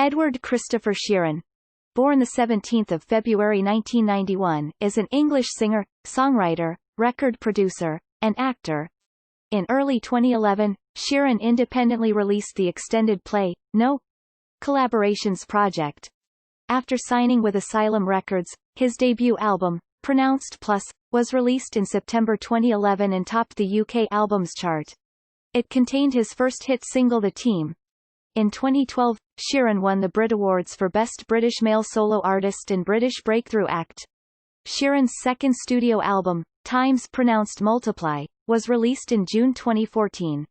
Edward Christopher Sheeran, born 17 February 1991, is an English singer, songwriter, record producer, and actor. In early 2011, Sheeran independently released the extended play, No Collaborations project. After signing with Asylum Records, his debut album, Pronounced Plus, was released in September 2011 and topped the UK albums chart. It contained his first hit single The Team. In 2012, Sheeran won the Brit Awards for Best British Male Solo Artist and British Breakthrough Act. Sheeran's second studio album, Times Pronounced Multiply, was released in June 2014.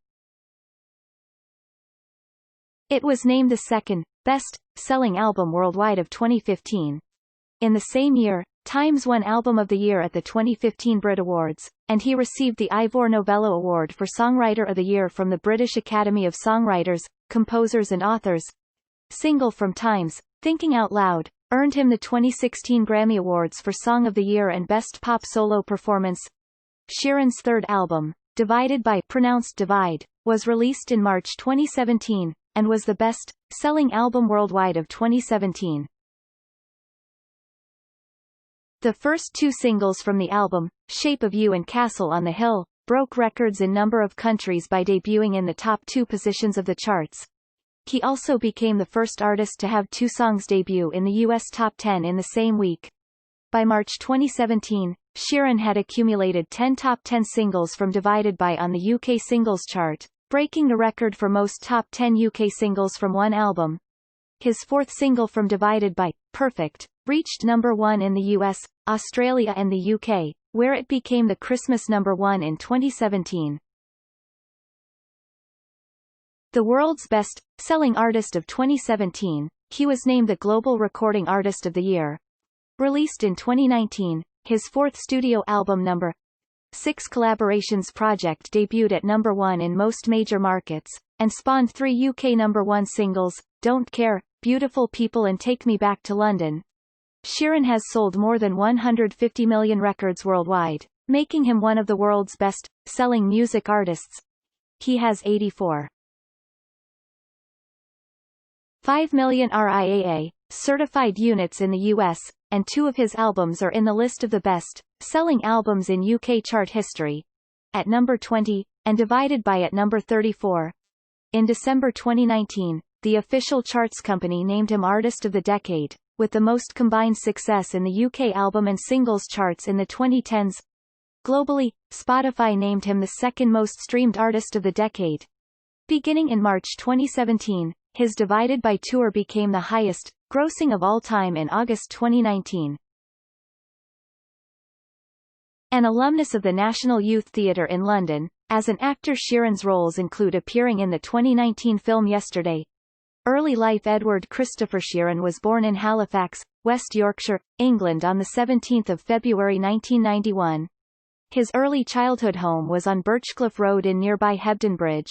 It was named the second best-selling album worldwide of 2015. In the same year, Times won Album of the Year at the 2015 Brit Awards, and he received the Ivor Novello Award for Songwriter of the Year from the British Academy of Songwriters, Composers and Authors. Single from Times, Thinking Out Loud, earned him the 2016 Grammy Awards for Song of the Year and Best Pop Solo Performance. Sheeran's third album, Divided by Pronounced Divide, was released in March 2017, and was the best-selling album worldwide of 2017. The first two singles from the album, Shape of You and Castle on the Hill, broke records in number of countries by debuting in the top 2 positions of the charts. He also became the first artist to have 2 songs debut in the US top 10 in the same week. By March 2017, Sheeran had accumulated 10 top 10 singles from Divided by on the UK singles chart, breaking the record for most top 10 UK singles from one album. His fourth single from Divided by, Perfect, reached number 1 in the US, Australia and the UK, where it became the Christmas number 1 in 2017. The world's best-selling artist of 2017, he was named the Global Recording Artist of the Year. Released in 2019, his fourth studio album No. 6 Collaborations project debuted at number 1 in most major markets, and spawned 3 UK number 1 singles, Don't Care, Beautiful People and Take Me Back to London. Sheeran has sold more than 150 million records worldwide, making him one of the world's best-selling music artists. He has 84.5 million RIAA certified units in the US, and 2 of his albums are in the list of the best-selling albums in UK chart history, at number 20, and Divided by at number 34. In December 2019, the official charts company named him Artist of the Decade, with the most combined success in the UK album and singles charts in the 2010s. Globally, Spotify named him the second most streamed Artist of the Decade. Beginning in March 2017, his Divided by tour became the highest grossing of all time in August 2019. An alumnus of the National Youth Theatre in London, as an actor Sheeran's roles include appearing in the 2019 film Yesterday. Early life Edward Christopher Sheeran was born in Halifax, West Yorkshire, England on 17 February 1991. His early childhood home was on Birchcliff Road in nearby Hebden Bridge.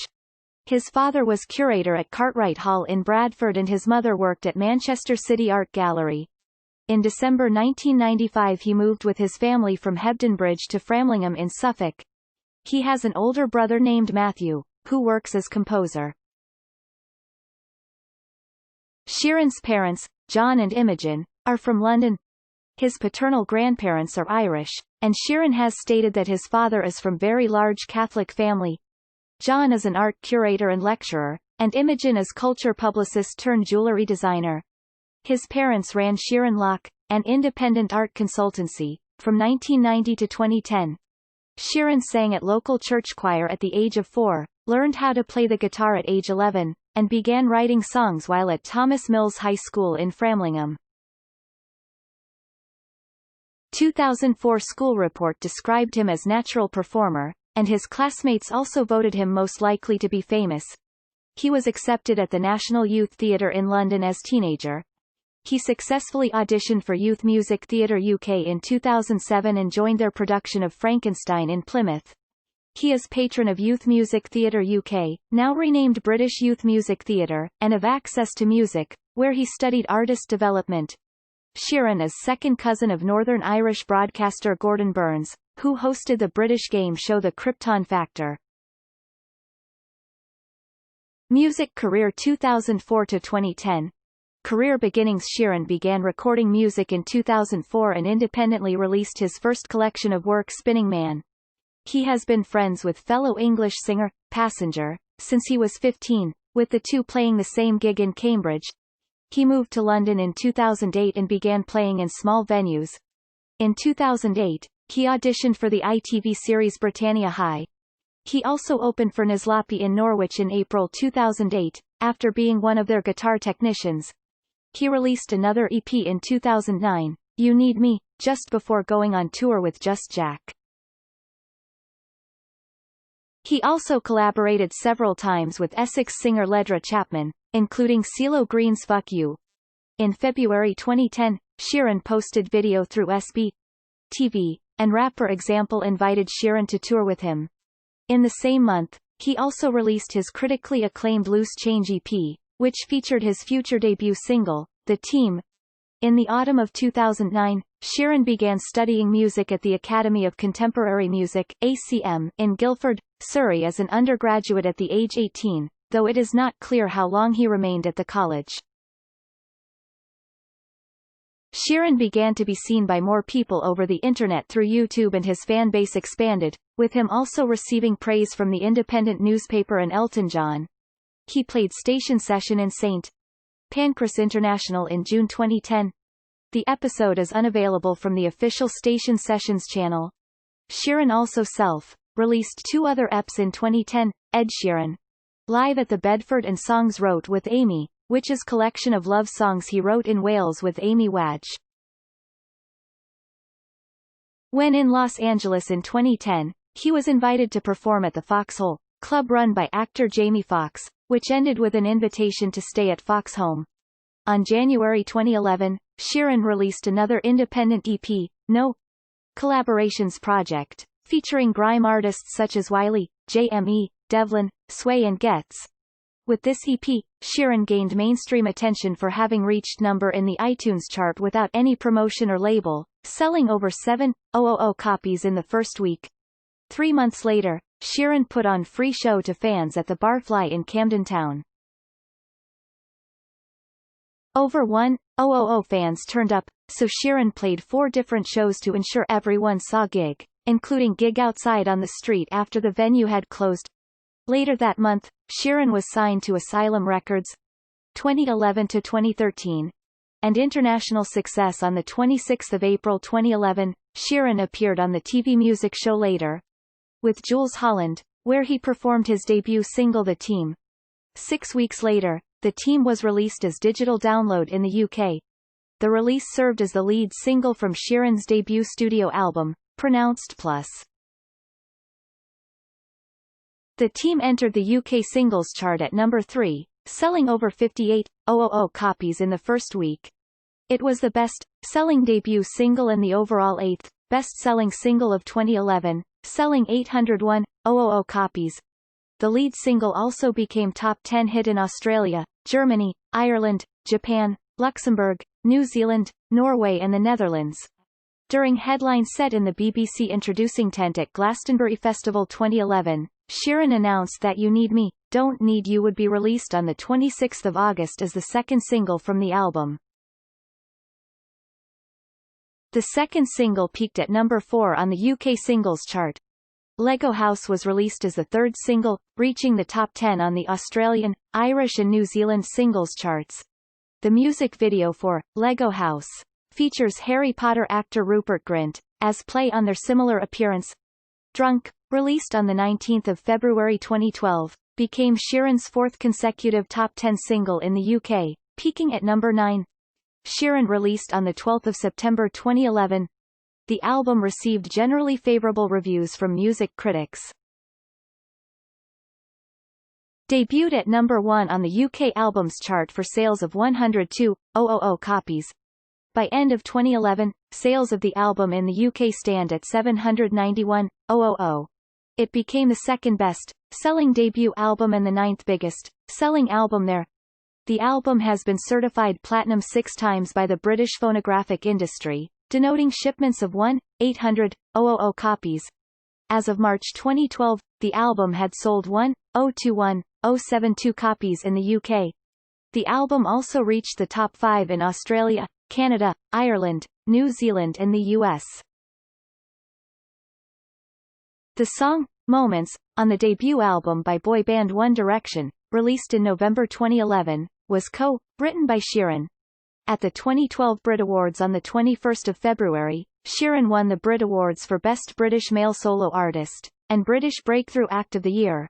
His father was curator at Cartwright Hall in Bradford and his mother worked at Manchester City Art Gallery. In December 1995 he moved with his family from Hebden Bridge to Framlingham in Suffolk. He has an older brother named Matthew, who works as composer. Sheeran's parents, John and Imogen, are from London. His paternal grandparents are Irish, and Sheeran has stated that his father is from very large Catholic family. John is an art curator and lecturer, and Imogen is culture publicist turned jewelry designer. His parents ran Sheeran Lock, an independent art consultancy, from 1990 to 2010. Sheeran sang at local church choir at the age of 4, learned how to play the guitar at age 11, and began writing songs while at Thomas Mills High School in Framlingham. 2004 school report described him as natural performer, and his classmates also voted him most likely to be famous. He was accepted at the National Youth Theatre in London as teenager. He successfully auditioned for Youth Music Theatre UK in 2007 and joined their production of Frankenstein in Plymouth. He is patron of Youth Music Theatre UK, now renamed British Youth Music Theatre, and of Access to Music, where he studied artist development. Sheeran is second cousin of Northern Irish broadcaster Gordon Burns, who hosted the British game show The Krypton Factor. Music career 2004 to 2010. career beginnings. Sheeran began recording music in 2004 and independently released his first collection of work, Spinning Man. He has been friends with fellow English singer, Passenger, since he was 15, with the two playing the same gig in Cambridge. He moved to London in 2008 and began playing in small venues. In 2008, he auditioned for the ITV series Britannia High. He also opened for Nizlapi in Norwich in April 2008, after being one of their guitar technicians. He released another EP in 2009, You Need Me, just before going on tour with Just Jack. He also collaborated several times with Essex singer Ledra Chapman, including CeeLo Green's Fuck You. In February 2010, Sheeran posted video through SB.TV, and rapper Example invited Sheeran to tour with him. In the same month, he also released his critically acclaimed Loose Change EP, which featured his future debut single, The Team. In the autumn of 2009, Sheeran began studying music at the Academy of Contemporary Music (ACM) in Guildford, Surrey as an undergraduate at the age 18, though it is not clear how long he remained at the college. Sheeran began to be seen by more people over the internet through YouTube, and his fan base expanded, with him also receiving praise from the Independent newspaper and Elton John. He played Station Session in St. Pancras International in June 2010. The episode is unavailable from the official Station Sessions channel. Sheeran also self-released 2 other EPs in 2010, Ed Sheeran Live at the Bedford and Songs Wrote with Amy, which is collection of love songs he wrote in Wales with Amy Wadge. When in Los Angeles in 2010, he was invited to perform at the Foxhole Club run by actor Jamie Foxx, which ended with an invitation to stay at Fox Home. On January 2011, Sheeran released another independent EP, No Collaborations Project, featuring grime artists such as Wiley, JME, Devlin, Sway and Getz. With this EP, Sheeran gained mainstream attention for having reached number in the iTunes chart without any promotion or label, selling over 7,000 copies in the first week. 3 months later, Sheeran put on free show to fans at the Barfly in Camden Town. Over 1,000 fans turned up, so Sheeran played 4 different shows to ensure everyone saw gig, including gig outside on the street after the venue had closed. Later that month, Sheeran was signed to Asylum Records 2011 to 2013, and international success. On the 26th of April 2011, Sheeran appeared on the TV music show Later with Jules Holland, where he performed his debut single The Team. 6 weeks later, The Team was released as digital download in the UK. The release served as the lead single from Sheeran's debut studio album, Pronounced Plus. The Team entered the UK singles chart at number 3, selling over 58,000 copies in the first week. It was the best-selling debut single and the overall 8th best-selling single of 2011, selling 801,000 copies. The lead single also became top 10 hit in Australia, Germany, Ireland, Japan, Luxembourg, New Zealand, Norway and the Netherlands. During headline set in the BBC introducing tent at Glastonbury Festival 2011, Sheeran announced that You Need Me, Don't Need You would be released on the 26th of August as the second single from the album. The second single peaked at number 4 on the UK singles chart. Lego House was released as the third single, reaching the top 10 on the Australian, Irish and New Zealand singles charts. The music video for Lego House features Harry Potter actor Rupert Grint, as play on their similar appearance. Drunk, released on 19 February 2012, became Sheeran's 4th consecutive top 10 single in the UK, peaking at number 9. Sheeran released on 12 September 2011. The album received generally favourable reviews from music critics. Debuted at number 1 on the UK albums chart for sales of 102,000 copies. By end of 2011, sales of the album in the UK stand at 791,000. It became the second best-selling debut album and the 9th biggest-selling album there. The album has been certified platinum 6 times by the British phonographic industry, denoting shipments of 1,800,000 copies. As of March 2012, the album had sold 1,021,072 copies in the UK. The album also reached the top 5 in Australia, Canada, Ireland, New Zealand and the US. The song, Moments, on the debut album by boy band One Direction, released in November 2011, was co-written by Sheeran. At the 2012 Brit Awards on 21 February, Sheeran won the Brit Awards for Best British Male Solo Artist, and British Breakthrough Act of the Year.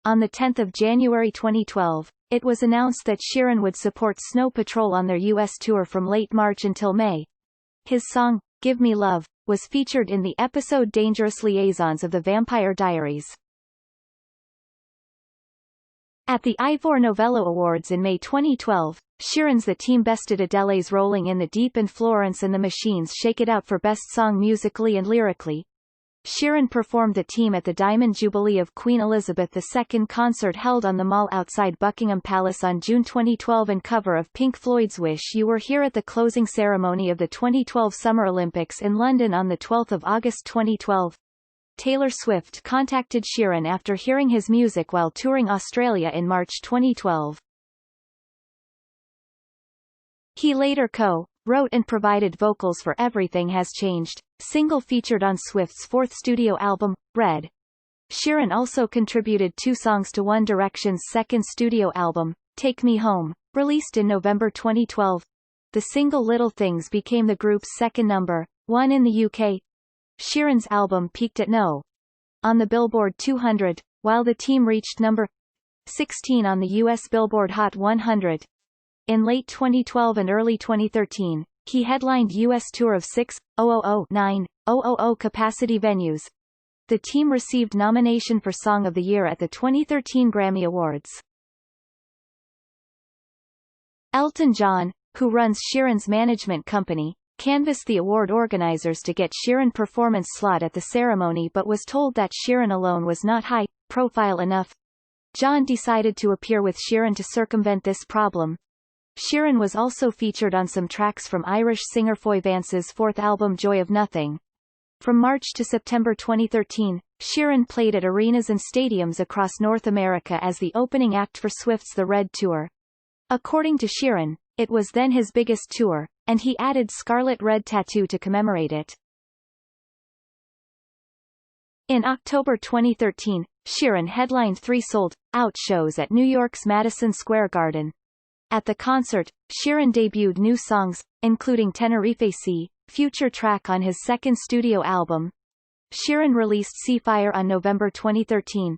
On 10 January 2012, it was announced that Sheeran would support Snow Patrol on their US tour from late March until May. His song, Give Me Love, was featured in the episode Dangerous Liaisons of the Vampire Diaries. At the Ivor Novello Awards in May 2012, Sheeran's The Team bested Adele's Rolling in the Deep and Florence and the Machine's Shake It Out for Best Song musically and lyrically. Sheeran performed The Team at the Diamond Jubilee of Queen Elizabeth II concert held on the Mall outside Buckingham Palace on June 2012 and cover of Pink Floyd's Wish You Were Here at the closing ceremony of the 2012 Summer Olympics in London on 12 August 2012. Taylor Swift contacted Sheeran after hearing his music while touring Australia in March 2012. He later co-wrote and provided vocals for Everything Has Changed, single featured on Swift's fourth studio album, Red. Sheeran also contributed 2 songs to One Direction's second studio album, Take Me Home, released in November 2012. The single Little Things became the group's second number 1 in the UK. Sheeran's album peaked at No. on the Billboard 200, while The Team reached number 16 on the US Billboard Hot 100. In late 2012 and early 2013, he headlined US tour of 6,000,9,000 capacity venues. The Team received nomination for Song of the Year at the 2013 Grammy Awards. Elton John, who runs Sheeran's management company, canvassed the award organizers to get Sheeran performance slot at the ceremony but was told that Sheeran alone was not high-profile enough. John decided to appear with Sheeran to circumvent this problem. Sheeran was also featured on some tracks from Irish singer Foy Vance's fourth album Joy of Nothing. From March to September 2013, Sheeran played at arenas and stadiums across North America as the opening act for Swift's The Red Tour. According to Sheeran, it was then his biggest tour, and he added scarlet red tattoo to commemorate it. In October 2013, Sheeran headlined 3 sold-out shows at New York's Madison Square Garden. At the concert, Sheeran debuted new songs, including Tenerife Sea, future track on his second studio album. Sheeran released Seafire on November 2013.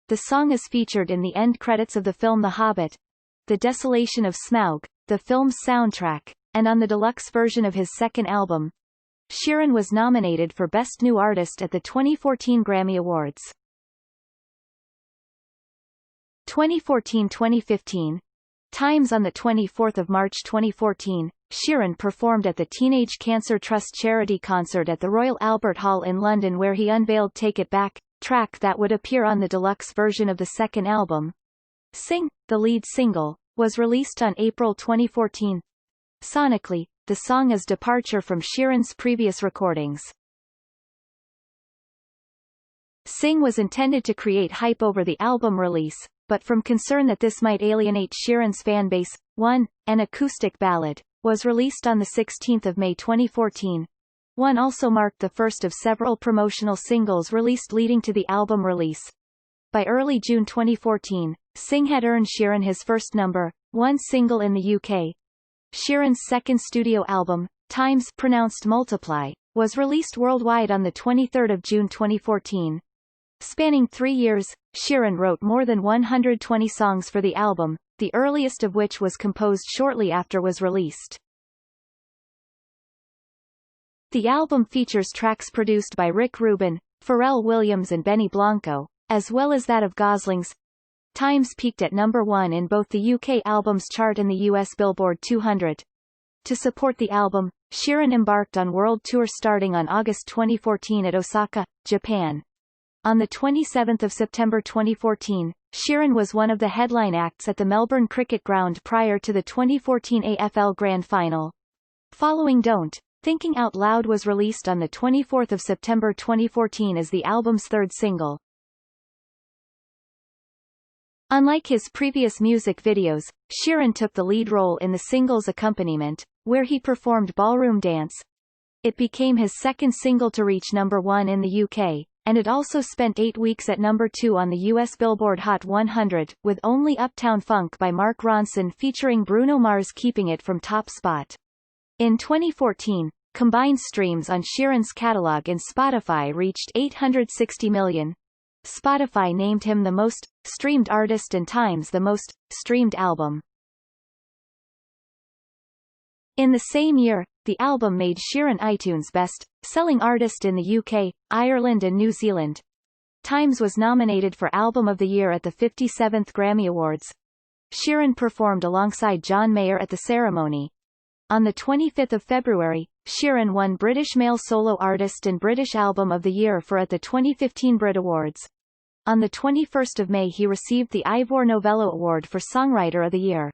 The song is featured in the end credits of the film The Hobbit, The Desolation of Smaug, the film's soundtrack, and on the deluxe version of his second album. Sheeran was nominated for Best New Artist at the 2014 Grammy Awards. 2014-2015. Times on 24 March 2014, Sheeran performed at the Teenage Cancer Trust charity concert at the Royal Albert Hall in London where he unveiled Take It Back, track that would appear on the deluxe version of the second album. Sing, the lead single, was released on April 2014. Sonically, the song is departure from Sheeran's previous recordings. Sing was intended to create hype over the album release, but from concern that this might alienate Sheeran's fanbase, One, an acoustic ballad, was released on 16 May 2014. One also marked the first of several promotional singles released leading to the album release. By early June 2014, Sing had earned Sheeran his first number 1 single in the UK. Sheeran's second studio album, Times pronounced Multiply, was released worldwide on 23 June 2014. Spanning 3 years, Sheeran wrote more than 120 songs for the album, the earliest of which was composed shortly after was released. The album features tracks produced by Rick Rubin, Pharrell Williams and Benny Blanco, as well as that of Gosling's. Times peaked at number 1 in both the UK albums chart and the US Billboard 200. To support the album, Sheeran embarked on world tour starting on August 2014 at Osaka, Japan. On 27 September 2014, Sheeran was one of the headline acts at the Melbourne Cricket Ground prior to the 2014 AFL Grand Final. Following Don't, Thinking Out Loud was released on 24 September 2014 as the album's third single. Unlike his previous music videos, Sheeran took the lead role in the single's accompaniment, where he performed Ballroom Dance. It became his second single to reach number 1 in the UK, and it also spent 8 weeks at number 2 on the US Billboard Hot 100, with only Uptown Funk by Mark Ronson featuring Bruno Mars keeping it from top spot. In 2014, combined streams on Sheeran's catalog and Spotify reached 860 million. Spotify named him the most streamed artist and Times the most streamed album. In the same year, the album made Sheeran iTunes best-selling artist in the UK, Ireland and New Zealand. Times was nominated for Album of the Year at the 57th Grammy Awards. Sheeran performed alongside John Mayer at the ceremony. On 25 February, Sheeran won British Male Solo Artist and British Album of the Year at the 2015 Brit Awards. On 21 May he received the Ivor Novello Award for Songwriter of the Year.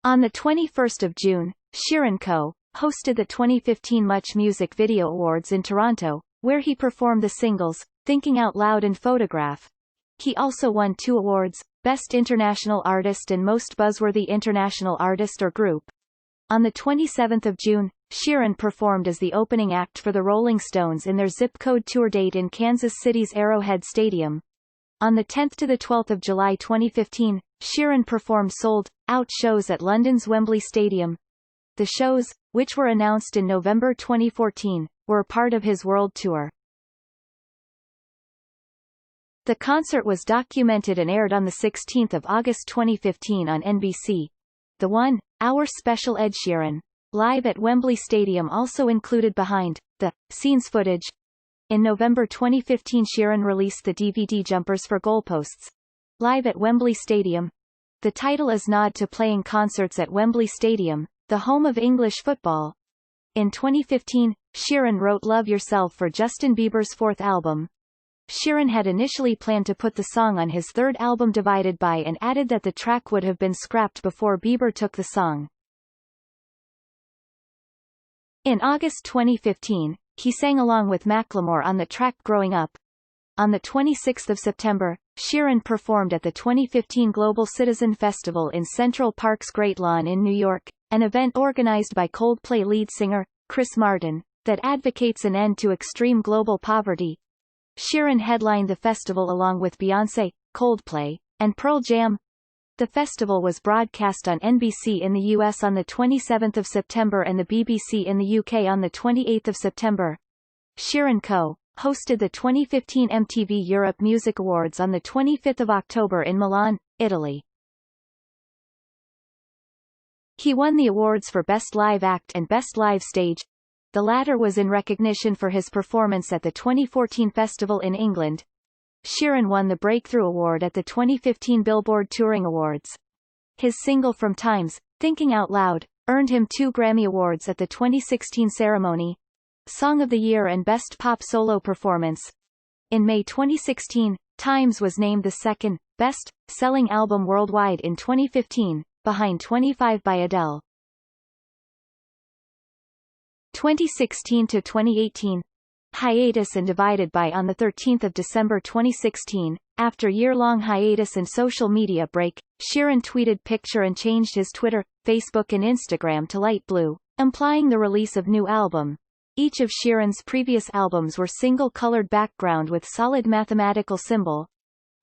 On 21 June, Sheeran co-hosted the 2015 Much Music Video Awards in Toronto, where he performed the singles, Thinking Out Loud and Photograph. He also won 2 awards, Best International Artist and Most Buzzworthy International Artist or Group. On 27 June, Sheeran performed as the opening act for the Rolling Stones in their Zip Code tour date in Kansas City's Arrowhead Stadium. On 10 to 12 July 2015, Sheeran performed sold-out shows at London's Wembley Stadium. The shows, which were announced in November 2014, were part of his world tour. The concert was documented and aired on 16 August 2015 on NBC. The 1-hour special Ed Sheeran Live at Wembley Stadium also included behind-the-scenes footage. In November 2015 Sheeran released the DVD Jumpers for Goalposts Live at Wembley Stadium. The title is nod to playing concerts at Wembley Stadium, the home of English football. In 2015, Sheeran wrote Love Yourself for Justin Bieber's 4th album. Sheeran had initially planned to put the song on his 3rd album Divided By and added that the track would have been scrapped before Bieber took the song. In August 2015, he sang along with Macklemore on the track Growing Up. On 26 September, Sheeran performed at the 2015 Global Citizen Festival in Central Park's Great Lawn in New York, an event organized by Coldplay lead singer, Chris Martin, that advocates an end to extreme global poverty. Sheeran headlined the festival along with Beyoncé, Coldplay, and Pearl Jam. The festival was broadcast on NBC in the US on 27 September and the BBC in the UK on 28 September. Sheeran co-hosted the 2015 MTV Europe Music Awards on 25 October in Milan, Italy. He won the awards for Best Live Act and Best Live Stage. The latter was in recognition for his performance at the 2014 festival in England. Sheeran won the Breakthrough Award at the 2015 Billboard Touring Awards. His single From Times, Thinking Out Loud, earned him 2 Grammy Awards at the 2016 ceremony. Song of the Year and Best Pop Solo Performance. In May 2016, Times was named the 2nd best-selling album worldwide in 2015, behind 25 by Adele. 2016 to 2018. Hiatus and Divided By. On 13 December 2016, after year-long hiatus and social media break, Sheeran tweeted picture and changed his Twitter, Facebook and Instagram to light blue, implying the release of new album. Each of Sheeran's previous albums were single-colored background with solid mathematical symbol.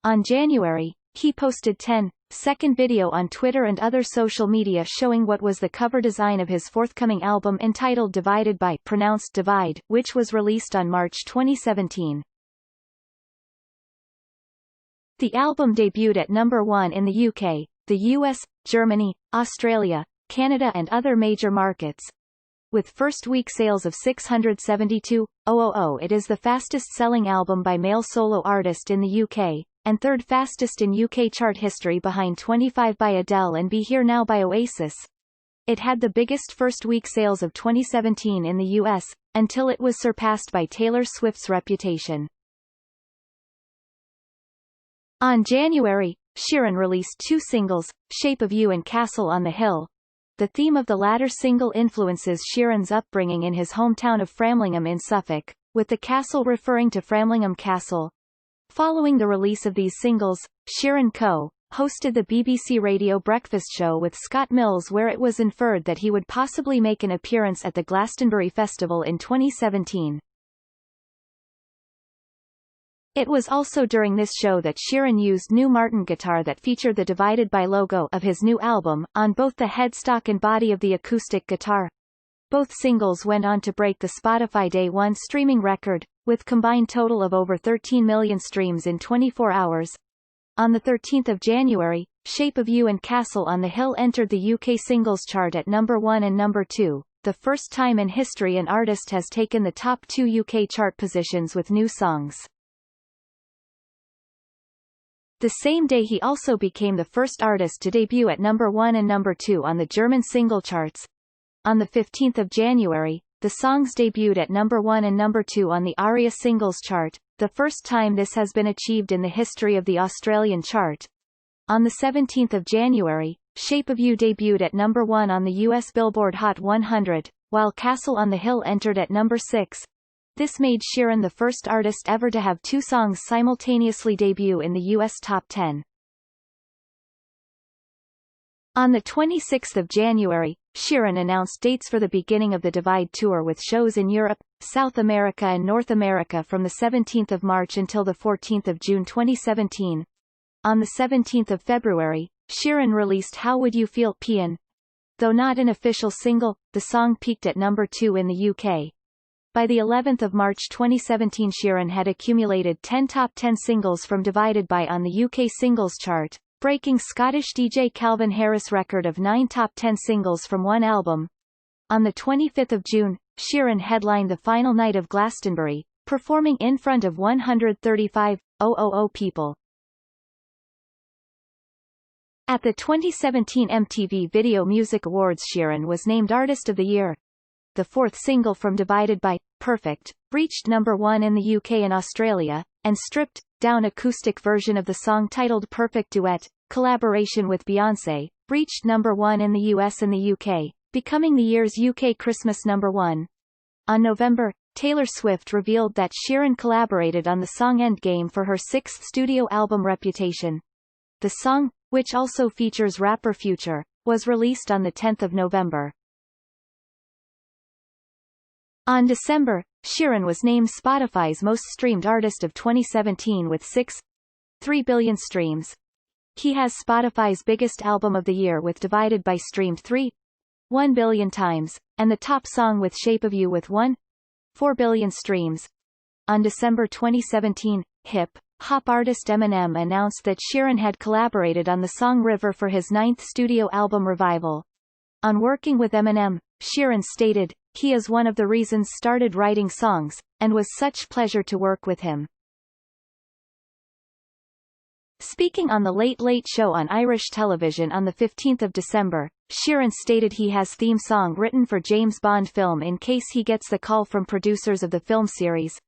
On January, he posted 10-second video on Twitter and other social media showing what was the cover design of his forthcoming album entitled Divided By, pronounced Divide, which was released on March 2017. The album debuted at number 1 in the UK, the US, Germany, Australia, Canada and other major markets. With first-week sales of 672,000, it is the fastest-selling album by male solo artist in the UK, and 3rd fastest in UK chart history behind 25 by Adele and Be Here Now by Oasis. It had the biggest first-week sales of 2017 in the US, until it was surpassed by Taylor Swift's Reputation. On January, Sheeran released 2 singles, Shape of You and Castle on the Hill. The theme of the latter single influences Sheeran's upbringing in his hometown of Framlingham in Suffolk, with the castle referring to Framlingham Castle. Following the release of these singles, Sheeran co-hosted the BBC Radio Breakfast Show with Scott Mills, where it was inferred that he would possibly make an appearance at the Glastonbury Festival in 2017. It was also during this show that Sheeran used new Martin guitar that featured the Divided by logo of his new album on both the headstock and body of the acoustic guitar. Both singles went on to break the Spotify Day 1 streaming record, with combined total of over 13 million streams in 24 hours. On the 13th of January, Shape of You and Castle on the Hill entered the UK singles chart at number 1 and number 2, the first time in history an artist has taken the top 2 UK chart positions with new songs. The same day he also became the first artist to debut at number 1 and number 2 on the German single charts. On the 15th of January, the songs debuted at number 1 and number 2 on the ARIA singles chart, the first time this has been achieved in the history of the Australian chart. On the 17th of January, Shape of You debuted at number 1 on the US Billboard Hot 100, while Castle on the Hill entered at number 6. This made Sheeran the first artist ever to have 2 songs simultaneously debut in the US Top 10. On the 26th of January, Sheeran announced dates for the beginning of the Divide Tour with shows in Europe, South America and North America from the 17th of March until the 14th of June 2017. On the 17th of February, Sheeran released How Would You Feel Pian. Though not an official single, the song peaked at number 2 in the UK. By the 11th of March 2017, Sheeran had accumulated 10 top 10 singles from Divided by on the UK singles chart, breaking Scottish DJ Calvin Harris' record of 9 top 10 singles from one album. On the 25th of June, Sheeran headlined the final night of Glastonbury, performing in front of 135,000 people. At the 2017 MTV Video Music Awards, Sheeran was named Artist of the Year. The fourth single from Divided by, Perfect, reached number 1 in the UK and Australia, and stripped down acoustic version of the song titled Perfect Duet, collaboration with Beyoncé, reached number 1 in the US and the UK, becoming the year's UK Christmas number 1. On November, Taylor Swift revealed that Sheeran collaborated on the song Endgame for her 6th studio album Reputation. The song, which also features rapper Future, was released on the 10th of November. On December, Sheeran was named Spotify's most streamed artist of 2017 with 6.3 billion streams. He has Spotify's biggest album of the year with Divided by streamed 3.1 billion times, and the top song with Shape of You with 1.4 billion streams. On December 2017, hip-hop artist Eminem announced that Sheeran had collaborated on the song River for his 9th studio album Revival. On working with Eminem, Sheeran stated, "He is one of the reasons started writing songs, and was such pleasure to work with him." Speaking on The Late Late Show on Irish television on the 15th of December, Sheeran stated he has theme song written for James Bond film in case he gets the call from producers of the film series.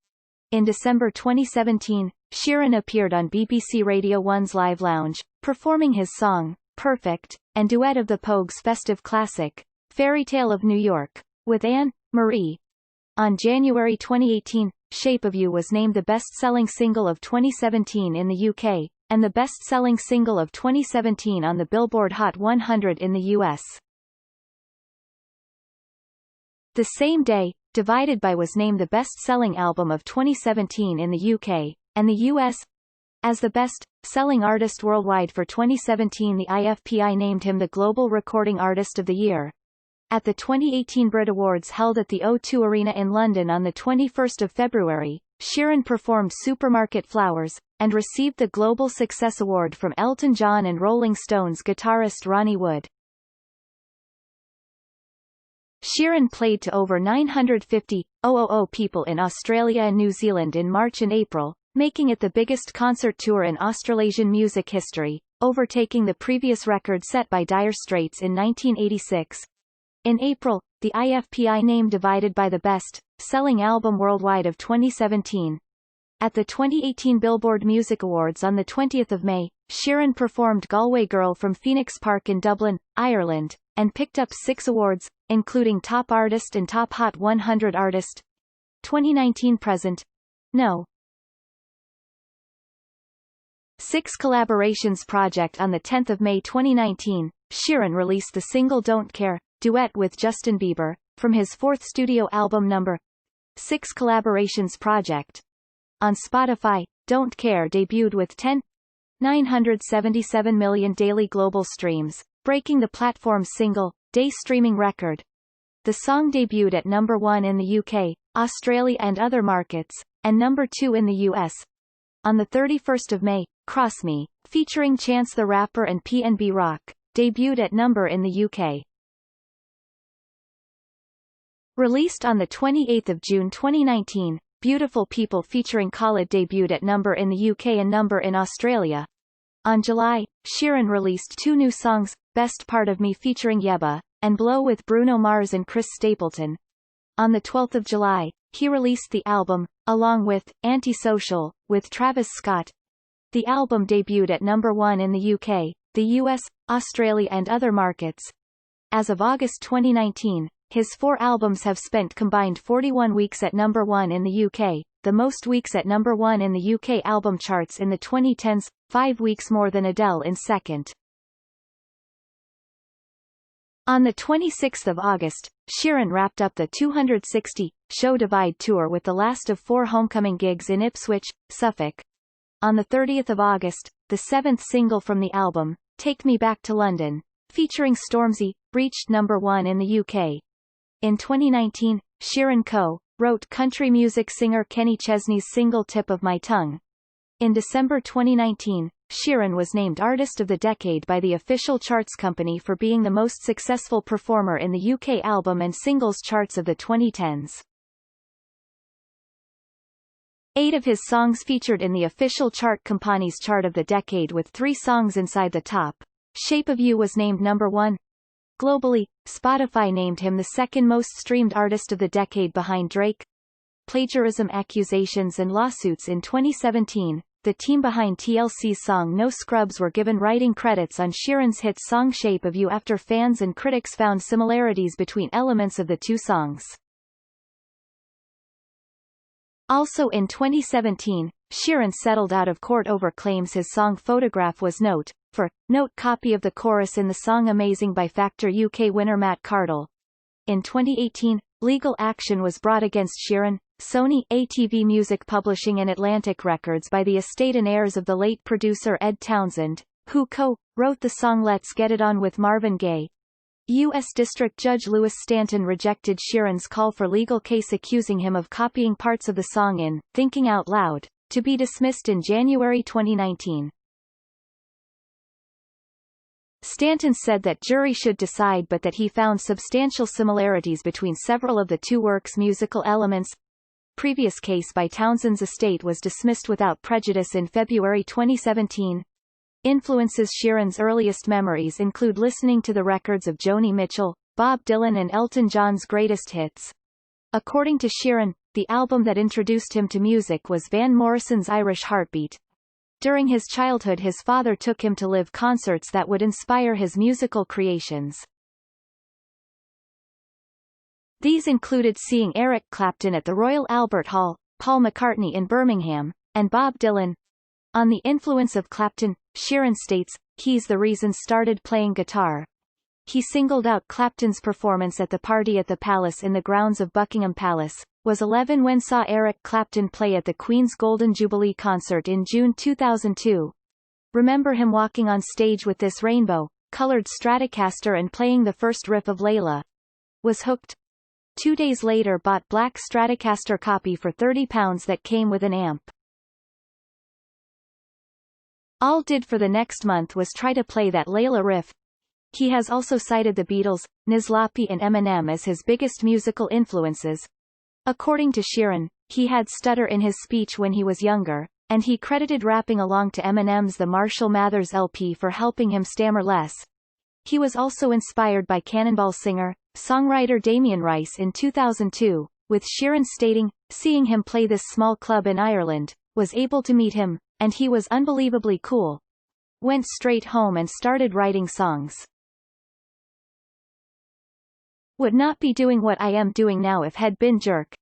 In December 2017, Sheeran appeared on BBC Radio 1's Live Lounge, performing his song, Perfect, and duet of the Pogues' festive classic, Fairytale of New York, with Anne Marie. On January 2018, Shape of You was named the best-selling single of 2017 in the UK, and the best-selling single of 2017 on the Billboard Hot 100 in the US. The same day, Divided by was named the best-selling album of 2017 in the UK, and the US. As the best-selling artist worldwide for 2017, the IFPI named him the Global Recording Artist of the Year. At the 2018 Brit Awards held at the O2 Arena in London on 21 February, Sheeran performed Supermarket Flowers, and received the Global Success Award from Elton John and Rolling Stones guitarist Ronnie Wood. Sheeran played to over 950,000 people in Australia and New Zealand in March and April, making it the biggest concert tour in Australasian music history, overtaking the previous record set by Dire Straits in 1986. In April, the IFPI named Divided by the best-selling album worldwide of 2017. At the 2018 Billboard Music Awards on 20 May, Sheeran performed Galway Girl from Phoenix Park in Dublin, Ireland, and picked up 6 awards, including Top Artist and Top Hot 100 Artist. 2019 present. No. Six Collaborations project. On 10 May 2019, Sheeran released the single Don't Care, duet with Justin Bieber, from his fourth studio album No. 6 Collaborations project. On Spotify, Don't Care debuted with 10.977 million daily global streams, breaking the platform's single-day streaming record. The song debuted at number 1 in the UK, Australia and other markets, and number 2 in the US. On 31 May, Cross Me, featuring Chance the Rapper and PNB Rock, debuted at number in the UK. Released on 28 June 2019, Beautiful People featuring Khalid debuted at number in the UK and number in Australia. On July, Sheeran released two new songs, Best Part of Me featuring Yebba, and Blow with Bruno Mars and Chris Stapleton. On 12 July, he released the album, along with Antisocial, with Travis Scott. The album debuted at number 1 in the UK, the US, Australia and other markets. As of August 2019, his 4 albums have spent combined 41 weeks at number 1 in the UK, the most weeks at number 1 in the UK album charts in the 2010s, 5 weeks more than Adele in second. On 26 August, Sheeran wrapped up the 260-show Divide tour with the last of 4 homecoming gigs in Ipswich, Suffolk. On 30 August, the 7th single from the album, Take Me Back to London, featuring Stormzy, reached number 1 in the UK. In 2019, Sheeran co-wrote country music singer Kenny Chesney's single Tip of My Tongue. In December 2019, Sheeran was named Artist of the Decade by the official charts company for being the most successful performer in the UK album and singles charts of the 2010s. 8 of his songs featured in the official chart company's chart of the decade, with 3 songs inside the top. Shape of You was named number 1. Globally, Spotify named him the second most streamed artist of the decade behind Drake. Plagiarism accusations and lawsuits. In 2017, the team behind TLC's song No Scrubs were given writing credits on Sheeran's hit song Shape of You after fans and critics found similarities between elements of the two songs. Also in 2017, Sheeran settled out of court over claims his song Photograph was note copy of the chorus in the song Amazing by Factor UK winner Matt Cardle. In 2018, legal action was brought against Sheeran, Sony, ATV Music Publishing and Atlantic Records by the estate and heirs of the late producer Ed Townsend, who co-wrote the song Let's Get It On with Marvin Gaye. U.S. District Judge Louis Stanton rejected Sheeran's call for legal case accusing him of copying parts of the song in Thinking Out Loud, to be dismissed in January 2019. Stanton said that jury should decide, but that he found substantial similarities between several of the two works' musical elements. Previous case by Townsend's estate was dismissed without prejudice in February 2017. Influences. Sheeran's earliest memories include listening to the records of Joni Mitchell, Bob Dylan and Elton John's greatest hits. According to Sheeran, the album that introduced him to music was Van Morrison's Irish Heartbeat. During his childhood his father took him to live concerts that would inspire his musical creations. These included seeing Eric Clapton at the Royal Albert Hall, Paul McCartney in Birmingham, and Bob Dylan. On the influence of Clapton, Sheeran states, "He's the reason started playing guitar." He singled out Clapton's performance at the Party at the Palace in the grounds of Buckingham Palace, was 11 when saw Eric Clapton play at the Queen's Golden Jubilee concert in June 2002. Remember him walking on stage with this rainbow-colored Stratocaster and playing the first riff of Layla. Was hooked. 2 days later bought black Stratocaster copy for £30 that came with an amp. All did for the next month was try to play that Layla riff. He has also cited the Beatles, Nizlapi and Eminem as his biggest musical influences. According to Sheeran, he had stutter in his speech when he was younger, and he credited rapping along to Eminem's The Marshall Mathers LP for helping him stammer less. He was also inspired by Cannonball singer, songwriter Damien Rice in 2002, with Sheeran stating, "Seeing him play this small club in Ireland, was able to meet him, and he was unbelievably cool. Went straight home and started writing songs. Would not be doing what I am doing now if had been jerk.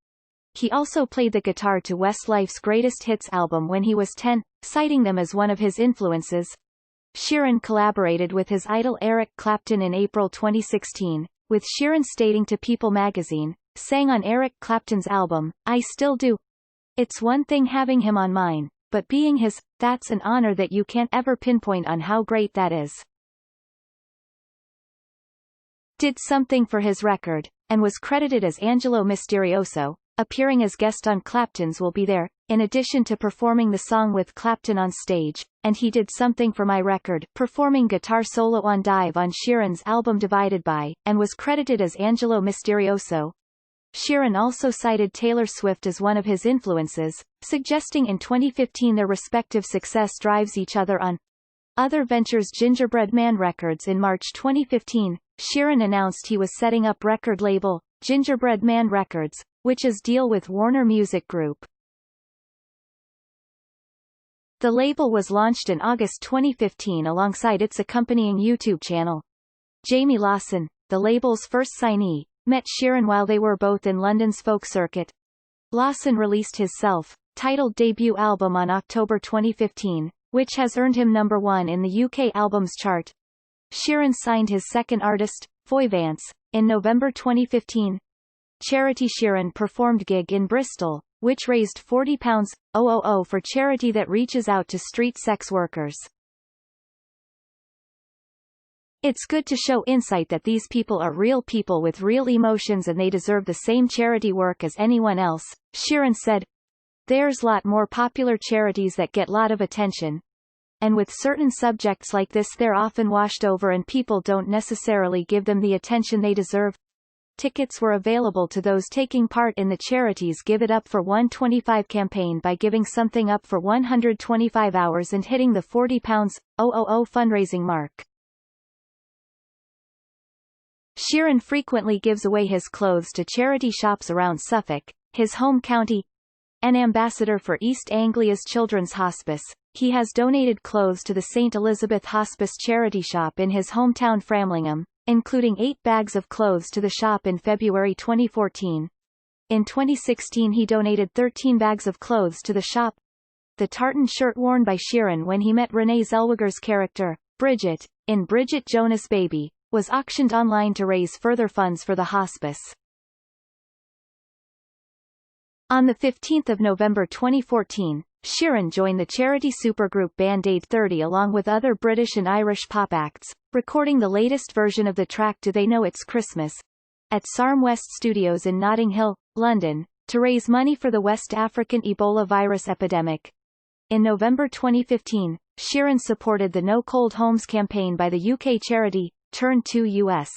He also played the guitar to Westlife's Greatest Hits album when he was 10, citing them as one of his influences. Sheeran collaborated with his idol Eric Clapton in April 2016, with Sheeran stating to People magazine, sang on Eric Clapton's album, "I still do. It's one thing having him on mine, but being his, that's an honor that you can't ever pinpoint on how great that is." Did something for his record, and was credited as Angelo Misterioso, appearing as guest on Clapton's Will Be There, in addition to performing the song with Clapton on stage, and he did something for my record, performing guitar solo on Dive on Sheeran's album Divided By, and was credited as Angelo Misterioso. Sheeran also cited Taylor Swift as one of his influences, suggesting in 2015 their respective success drives each other on. Other ventures. Gingerbread Man Records. In March 2015, Sheeran announced he was setting up record label, Gingerbread Man Records, which is deal with Warner Music Group. The label was launched in August 2015 alongside its accompanying YouTube channel. Jamie Lawson, the label's first signee, met Sheeran while they were both in London's folk circuit. Lawson released his self-titled debut album on October 2015, which has earned him number 1 in the UK albums chart. Sheeran signed his second artist, Foyvance, in November 2015. Charity. Sheeran performed gig in Bristol, which raised £40,000 for charity that reaches out to street sex workers. "It's good to show insight that these people are real people with real emotions and they deserve the same charity work as anyone else," Sheeran said. "There's lot more popular charities that get lot of attention. And with certain subjects like this they're often washed over and people don't necessarily give them the attention they deserve." Tickets were available to those taking part in the charity's Give It Up for 125 campaign by giving something up for 125 hours and hitting the £40,000 fundraising mark. Sheeran frequently gives away his clothes to charity shops around Suffolk, his home county. An ambassador for East Anglia's Children's Hospice, he has donated clothes to the St. Elizabeth Hospice charity shop in his hometown Framlingham, including 8 bags of clothes to the shop in February 2014. In 2016 he donated 13 bags of clothes to the shop. The tartan shirt worn by Sheeran when he met Renee Zellweger's character, Bridget, in Bridget Jonas' Baby, was auctioned online to raise further funds for the hospice. On 15 November 2014, Sheeran joined the charity supergroup Band Aid 30 along with other British and Irish pop acts, recording the latest version of the track Do They Know It's Christmas? At Sarm West Studios in Notting Hill, London, to raise money for the West African Ebola virus epidemic. In November 2015, Sheeran supported the No Cold Homes campaign by the UK charity, Turn to US.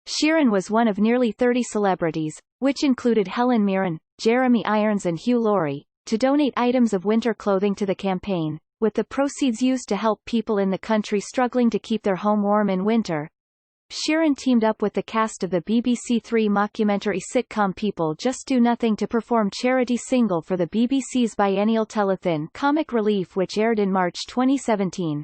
Sheeran was one of nearly 30 celebrities, which included Helen Mirren, Jeremy Irons and Hugh Laurie, to donate items of winter clothing to the campaign, with the proceeds used to help people in the country struggling to keep their home warm in winter. Sheeran teamed up with the cast of the BBC Three mockumentary sitcom People Just Do Nothing to perform charity single for the BBC's biennial telethon Comic Relief, which aired in March 2017.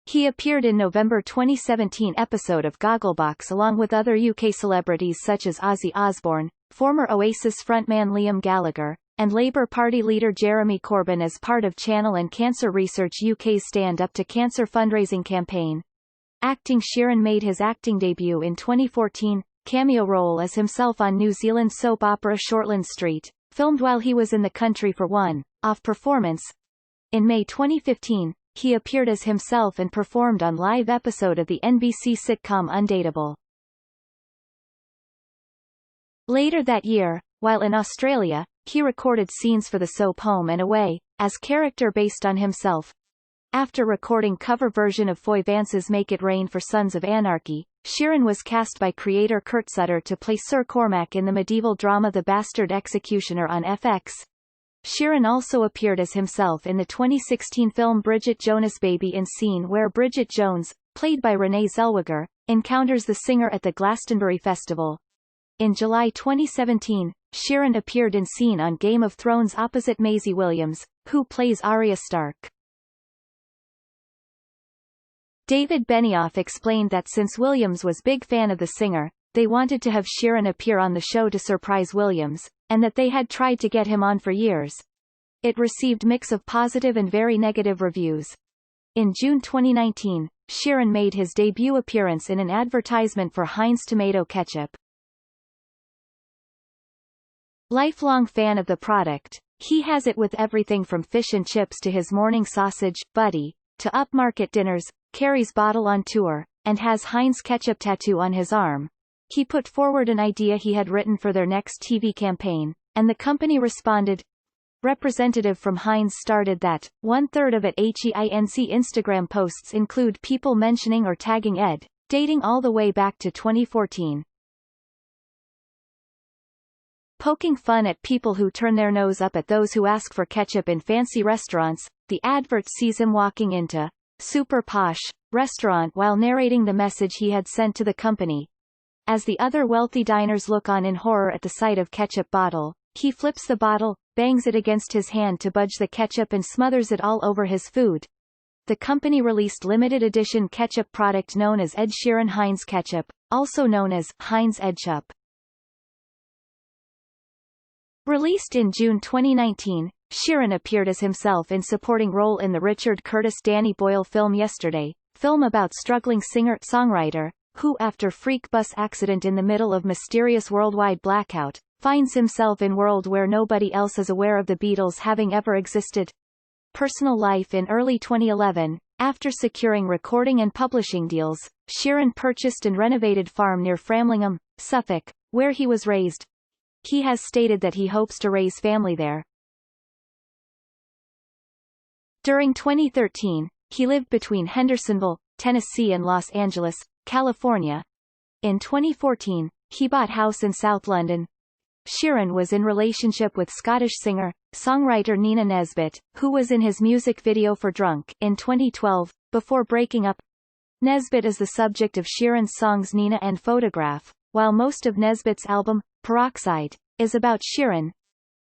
He appeared in November 2017 episode of Gogglebox along with other UK celebrities such as Ozzy Osbourne, former Oasis frontman Liam Gallagher, and Labour Party leader Jeremy Corbyn as part of Channel and Cancer Research UK's Stand Up to Cancer fundraising campaign. Acting. Sheeran made his acting debut in 2014, cameo role as himself on New Zealand soap opera Shortland Street, filmed while he was in the country for one-off performance. In May 2015, he appeared as himself and performed on live episode of the NBC sitcom Undateable. Later that year, while in Australia, he recorded scenes for the soap Home and Away, as character based on himself. After recording cover version of Foyvance's Make It Rain for Sons of Anarchy, Sheeran was cast by creator Kurt Sutter to play Sir Cormac in the medieval drama The Bastard Executioner on FX. Sheeran also appeared as himself in the 2016 film Bridget Jonas' Baby in scene where Bridget Jones, played by Renee Zellweger, encounters the singer at the Glastonbury Festival. In July 2017, Sheeran appeared in scene on Game of Thrones opposite Maisie Williams, who plays Arya Stark. David Benioff explained that since Williams was big fan of the singer, they wanted to have Sheeran appear on the show to surprise Williams, and that they had tried to get him on for years. It received mix of positive and very negative reviews. In June 2019, Sheeran made his debut appearance in an advertisement for Heinz tomato ketchup. Lifelong fan of the product, he has it with everything from fish and chips to his morning sausage, buddy, to upmarket dinners, carries bottle on tour, and has Heinz ketchup tattoo on his arm. He put forward an idea he had written for their next TV campaign, and the company responded. Representative from Heinz started that, 1/3 of Heinz Instagram posts include people mentioning or tagging Ed, dating all the way back to 2014. Poking fun at people who turn their nose up at those who ask for ketchup in fancy restaurants, the advert sees him walking into super posh restaurant while narrating the message he had sent to the company. As the other wealthy diners look on in horror at the sight of ketchup bottle, he flips the bottle, bangs it against his hand to budge the ketchup and smothers it all over his food. The company released limited edition ketchup product known as Ed Sheeran Heinz Ketchup, also known as Heinz Edchup. Released in June 2019, Sheeran appeared as himself in supporting role in the Richard Curtis-Danny Boyle film Yesterday, film about struggling singer-songwriter, who after freak bus accident in the middle of mysterious worldwide blackout, finds himself in world where nobody else is aware of the Beatles having ever existed. Personal life. In early 2011, after securing recording and publishing deals, Sheeran purchased and renovated farm near Framlingham, Suffolk, where he was raised. He has stated that he hopes to raise family there. During 2013, he lived between Hendersonville, Tennessee and Los Angeles, California. In 2014, he bought house in South London. Sheeran was in relationship with Scottish singer-songwriter Nina Nesbitt, who was in his music video for Drunk in 2012, before breaking up. Nesbitt is the subject of Sheeran's songs Nina and Photograph, while most of Nesbitt's album, Peroxide, is about Sheeran.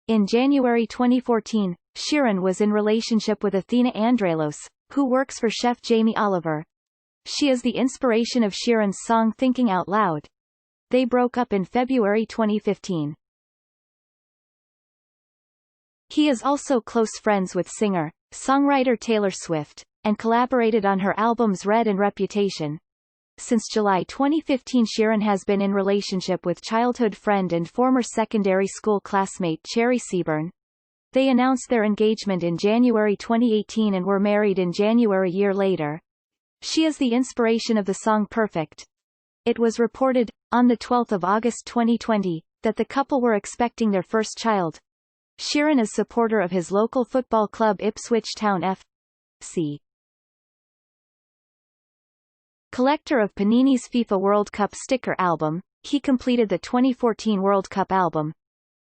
In January 2014, Sheeran was in relationship with Athena Andrelos, who works for chef Jamie Oliver. She is the inspiration of Sheeran's song Thinking Out Loud. They broke up in February 2015. He is also close friends with singer-songwriter Taylor Swift, and collaborated on her albums Red and Reputation. Since July 2015, Sheeran has been in relationship with childhood friend and former secondary school classmate Cherry Seaburn. They announced their engagement in January 2018 and were married in January a year later. She is the inspiration of the song Perfect. It was reported, on 12 August 2020, that the couple were expecting their first child. Sheeran is supporter of his local football club Ipswich Town F.C. Collector of Panini's FIFA World Cup sticker album, he completed the 2014 World Cup album.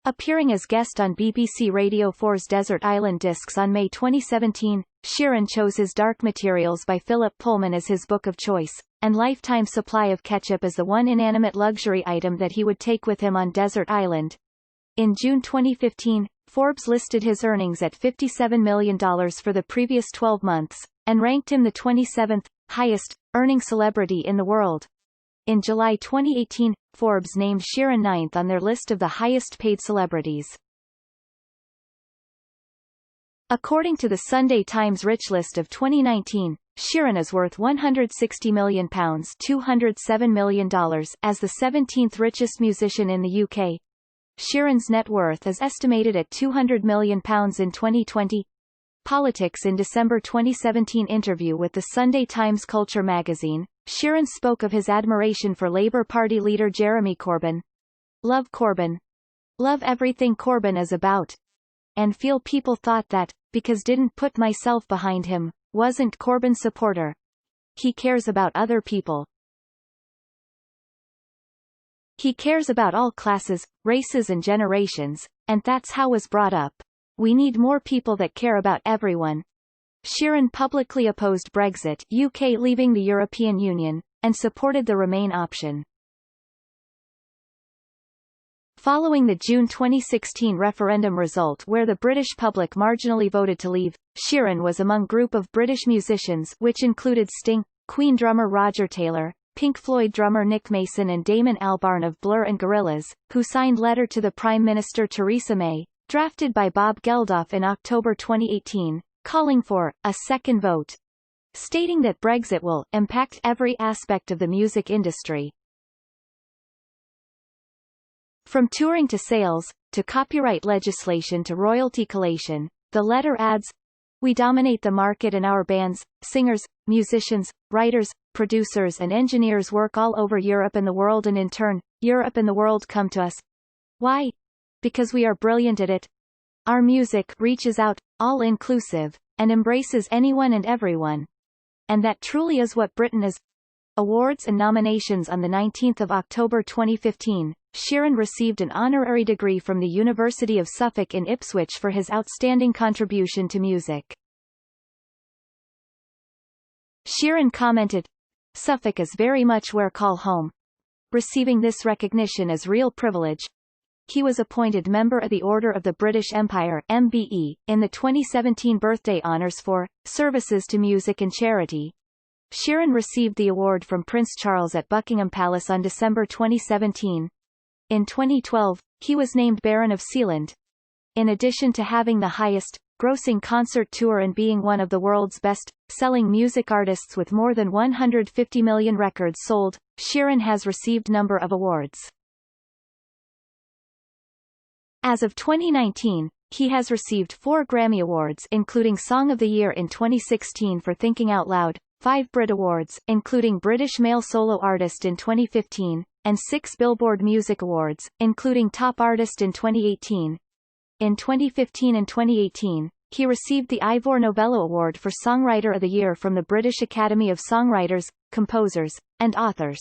Appearing as guest on BBC Radio 4's Desert Island Discs on May 2017, Sheeran chose his Dark Materials by Philip Pullman as his book of choice, and lifetime supply of ketchup as the one inanimate luxury item that he would take with him on Desert Island. In June 2015, Forbes listed his earnings at $57 million for the previous 12 months, and ranked him the 27th highest earning celebrity in the world. In July 2018, Forbes named Sheeran 9th on their list of the highest paid celebrities. According to the Sunday Times Rich List of 2019, Sheeran is worth £160 million, $207 million, as the 17th richest musician in the UK. Sheeran's net worth is estimated at £200 million in 2020. Politics. In December 2017 interview with the Sunday Times Culture magazine, Sheeran spoke of his admiration for Labour Party leader Jeremy Corbyn. Love Corbyn. Love everything Corbyn is about. And feel people thought that, because didn't put myself behind him, wasn't Corbyn supporter. He cares about other people. He cares about all classes, races and generations, and that's how was brought up. We need more people that care about everyone. Sheeran publicly opposed Brexit, UK leaving the European Union, and supported the Remain option. Following the June 2016 referendum result where the British public marginally voted to leave, Sheeran was among group of British musicians which included Sting, Queen drummer Roger Taylor, Pink Floyd drummer Nick Mason and Damon Albarn of Blur and Gorillaz, who signed letter to the Prime Minister Theresa May, drafted by Bob Geldof in October 2018, calling for a second vote, stating that Brexit will impact every aspect of the music industry. From touring to sales, to copyright legislation to royalty collation, the letter adds, "We dominate the market and our bands, singers, musicians, writers, producers and engineers work all over Europe and the world and in turn, Europe and the world come to us. Why? Because we are brilliant at it. Our music reaches out, all-inclusive, and embraces anyone and everyone. And that truly is what Britain is." Awards and nominations. On 19 October 2015, Sheeran received an honorary degree from the University of Suffolk in Ipswich for his outstanding contribution to music. Sheeran commented, "Suffolk is very much where call home. Receiving this recognition is real privilege." He was appointed member of the Order of the British Empire (MBE) in the 2017 birthday honours for services to music and charity. Sheeran received the award from Prince Charles at Buckingham Palace on December 2017. In 2012, he was named Baron of Sealand. In addition to having the highest grossing concert tour and being one of the world's best-selling music artists with more than 150 million records sold, Sheeran has received number of awards. As of 2019, he has received 4 Grammy Awards including Song of the Year in 2016 for Thinking Out Loud, 5 Brit Awards including British Male Solo Artist in 2015, and 6 Billboard Music Awards, including Top Artist in 2018. In 2015 and 2018, he received the Ivor Novello Award for Songwriter of the Year from the British Academy of Songwriters, Composers, and Authors.